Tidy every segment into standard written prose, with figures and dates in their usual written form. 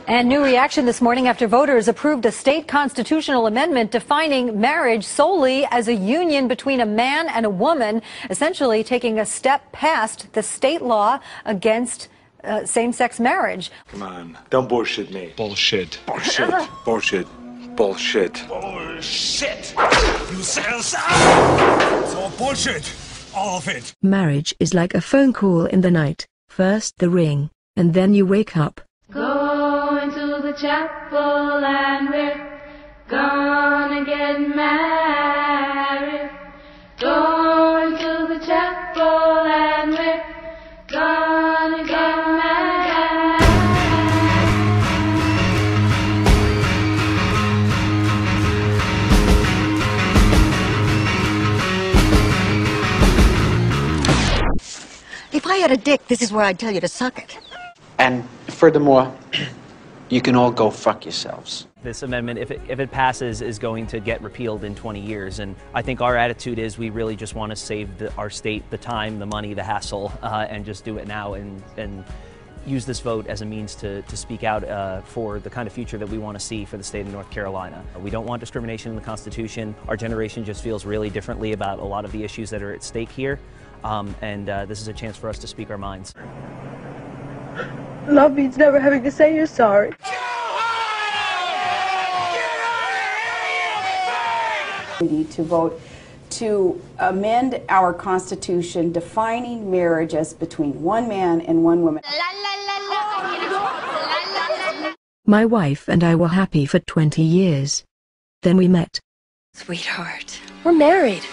And new reaction this morning after voters approved a state constitutional amendment defining marriage solely as a union between a man and a woman, essentially taking a step past the state law against same-sex marriage. Come on, don't bullshit me. Bullshit. Bullshit. Bullshit. Bullshit. Bullshit. You said so. It's all bullshit. All of it. Marriage is like a phone call in the night. First the ring, and then you wake up. Go into the chapel and we're gonna get married. Go into the chapel and we're gonna get married. If I had a dick, this is where I'd tell you to suck it. And furthermore, you can all go fuck yourselves. This amendment, if it passes, is going to get repealed in 20 years. And I think our attitude is we really just want to save our state the time, the money, the hassle, and just do it now and use this vote as a means to speak out for the kind of future that we want to see for the state of North Carolina. We don't want discrimination in the Constitution. Our generation just feels really differently about a lot of the issues that are at stake here. This is a chance for us to speak our minds. Love means never having to say you're sorry. We need to vote to amend our Constitution defining marriage as between one man and one woman. My wife and I were happy for 20 years. Then we met. Sweetheart, we're married.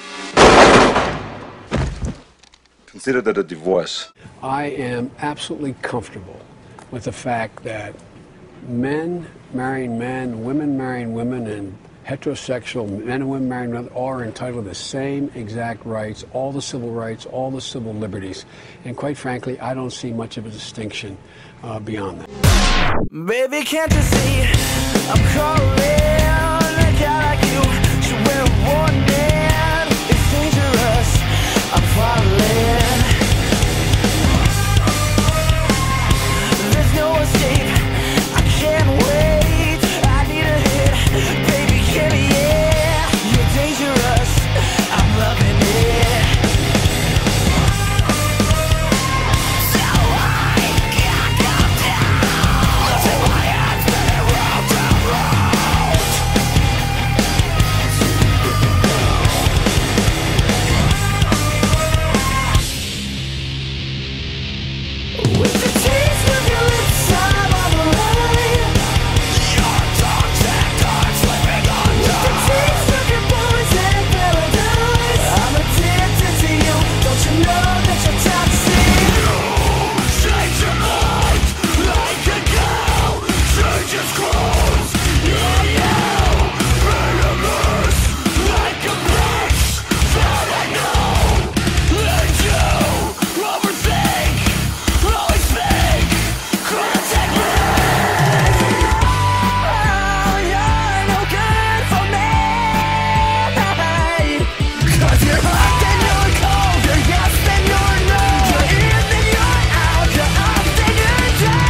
Consider that a divorce. I am absolutely comfortable with the fact that men marrying men, women marrying women, and heterosexual men and women marrying women are entitled to the same exact rights, all the civil rights, all the civil liberties. And quite frankly, I don't see much of a distinction beyond that. Baby, can't you see I'm calling? A guy like you should wear a warning. It's dangerous. I'm falling. There's no escape. I can't wait. I need a hit. Baby, give me it. You're dangerous. I'm loving it. So I can't come down. Till my hands spin round and round. With the taste of your lips, I'm on the line. Your toxic heart slipping on time. With the taste of your poison paradise, I'm addicted to you. Don't you know that you're toxic? You change your mind like a cow changes clothes. Yeah, you bring a mess like a bitch. But I know that you overthink. Always fake, contact me. Oh, you're no good for me. 'Cause you're hot and you're cold, you're yes and you're no. You're in and you're out, you're up and you're down.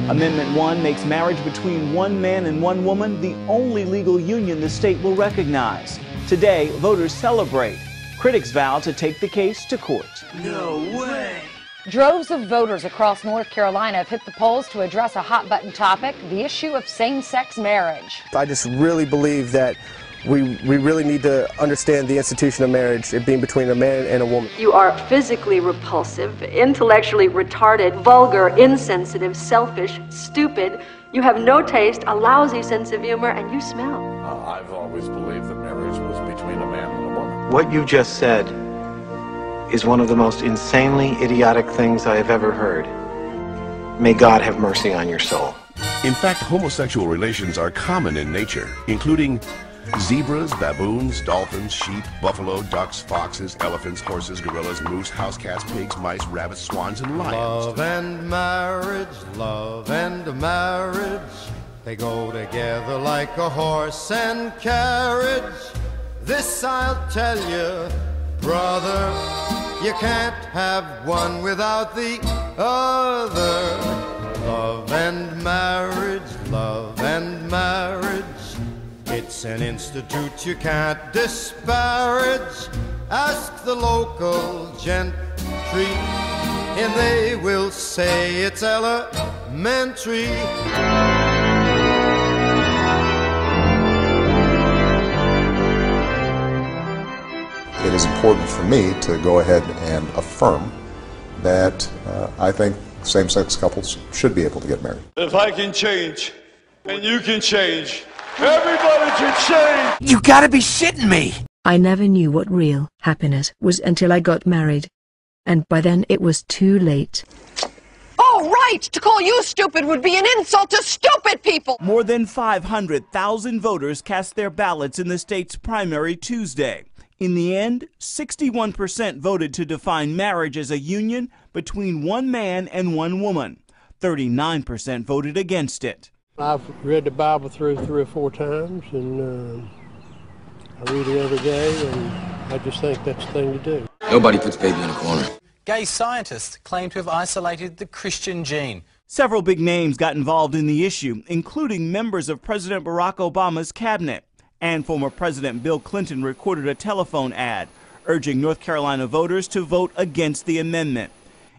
Amendment 1 makes marriage between one man and one woman the only legal union the state will recognize. Today, voters celebrate. Critics vow to take the case to court. No way. Droves of voters across North Carolina have hit the polls to address a hot-button topic, the issue of same-sex marriage. I just really believe that we really need to understand the institution of marriage, it being between a man and a woman. You are physically repulsive, intellectually retarded, vulgar, insensitive, selfish, stupid. You have no taste, a lousy sense of humor, and you smell. I've always believed that marriage was between a man and a woman. What you just said is one of the most insanely idiotic things I have ever heard. May God have mercy on your soul. In fact, homosexual relations are common in nature, including zebras, baboons, dolphins, sheep, buffalo, ducks, foxes, elephants, horses, gorillas, moose, house cats, pigs, mice, rabbits, swans, and lions. Love and marriage, they go together like a horse and carriage. This I'll tell you, brother, you can't have one without the other. Love and marriage, it's an institute you can't disparage. Ask the local gentry, and they will say it's elementary. It is important for me to go ahead and affirm that I think same-sex couples should be able to get married. If I can change, and you can change, everybody can change! You gotta be shitting me! I never knew what real happiness was until I got married. And by then it was too late. Oh, right! To call you stupid would be an insult to stupid people! More than 500,000 voters cast their ballots in the state's primary Tuesday. In the end, 61% voted to define marriage as a union between one man and one woman. 39% voted against it. I've read the Bible through 3 or 4 times, and I read it every day, and I just think that's the thing to do. Nobody puts baby in a corner. Gay scientists claim to have isolated the Christian gene. Several big names got involved in the issue, including members of President Barack Obama's cabinet. And former President Bill Clinton recorded a telephone ad urging North Carolina voters to vote against the amendment.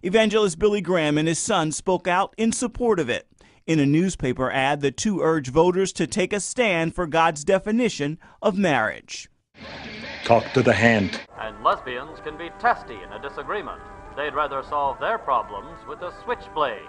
Evangelist Billy Graham and his son spoke out in support of it. In a newspaper ad, the two urged voters to take a stand for God's definition of marriage. Talk to the hand. And lesbians can be testy in a disagreement. They'd rather solve their problems with a switchblade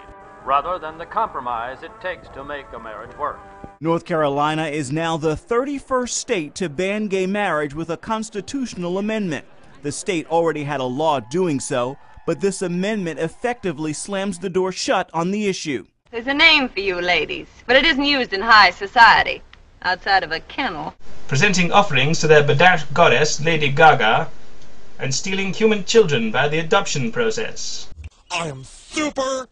rather than the compromise it takes to make a marriage work. North Carolina is now the 31st state to ban gay marriage with a constitutional amendment. The state already had a law doing so, but this amendment effectively slams the door shut on the issue. There's a name for you ladies, but it isn't used in high society, outside of a kennel. Presenting offerings to their bedazzled goddess, Lady Gaga, and stealing human children by the adoption process. I am super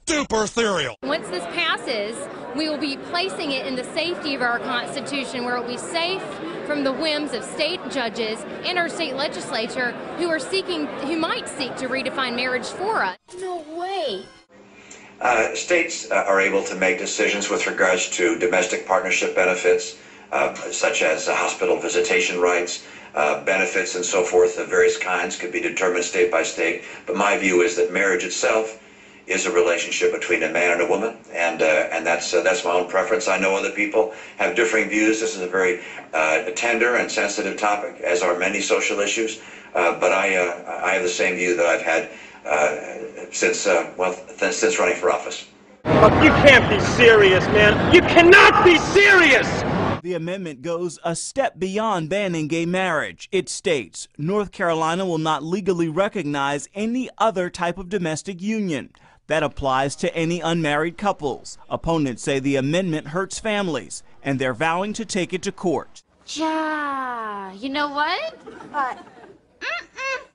duper serial. Once this passes, we will be placing it in the safety of our Constitution, where it will be safe from the whims of state judges and our state legislature who might seek to redefine marriage for us. No way. States are able to make decisions with regards to domestic partnership benefits, such as hospital visitation rights, benefits and so forth of various kinds could be determined state by state. But my view is that marriage itself is a relationship between a man and a woman, and that's my own preference. I know other people have differing views. This is a very tender and sensitive topic, as are many social issues. But I have the same view that I've had since running for office. You can't be serious, man. You cannot be serious! The amendment goes a step beyond banning gay marriage. It states, North Carolina will not legally recognize any other type of domestic union. That applies to any unmarried couples. Opponents say the amendment hurts families, and they're vowing to take it to court. Yeah, you know what? What?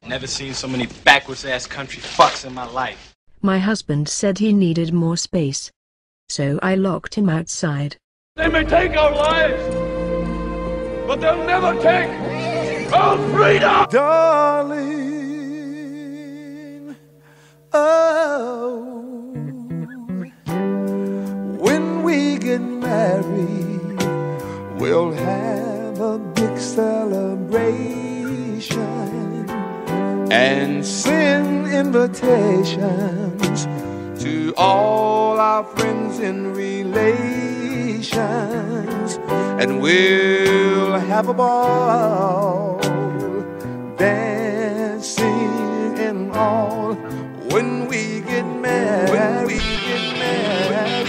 Never seen so many backwards-ass country fucks in my life. My husband said he needed more space, so I locked him outside. They may take our lives, but they'll never take our freedom! Darling, oh, when we get married, we'll have a big celebration. And and send invitations to all our friends and relations, and we'll have a ball, dancing and all, when we get married. When we get married.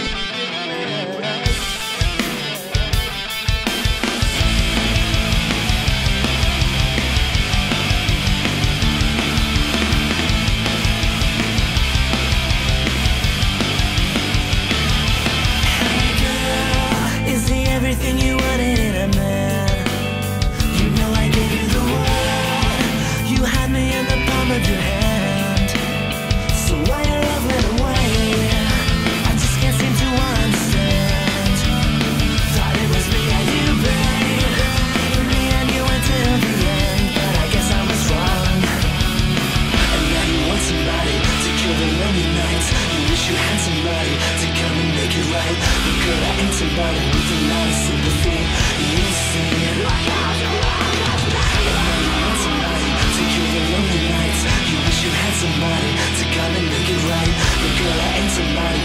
Everything you wanted in a man. You know I gave you the world. You had me in the palm of your hand. So why your love went away? I just can't seem to understand. Thought it was me and you, babe. Me and you until the end, but I guess I was wrong. And now you want somebody to kill the lonely nights. You wish you had somebody to come and make it right. But girl, I ain't somebody with a lot of sympathy. You see it like I do. And now you want somebody to kill the lonely nights. You wish you had somebody to come and make it right. But girl, I ain't somebody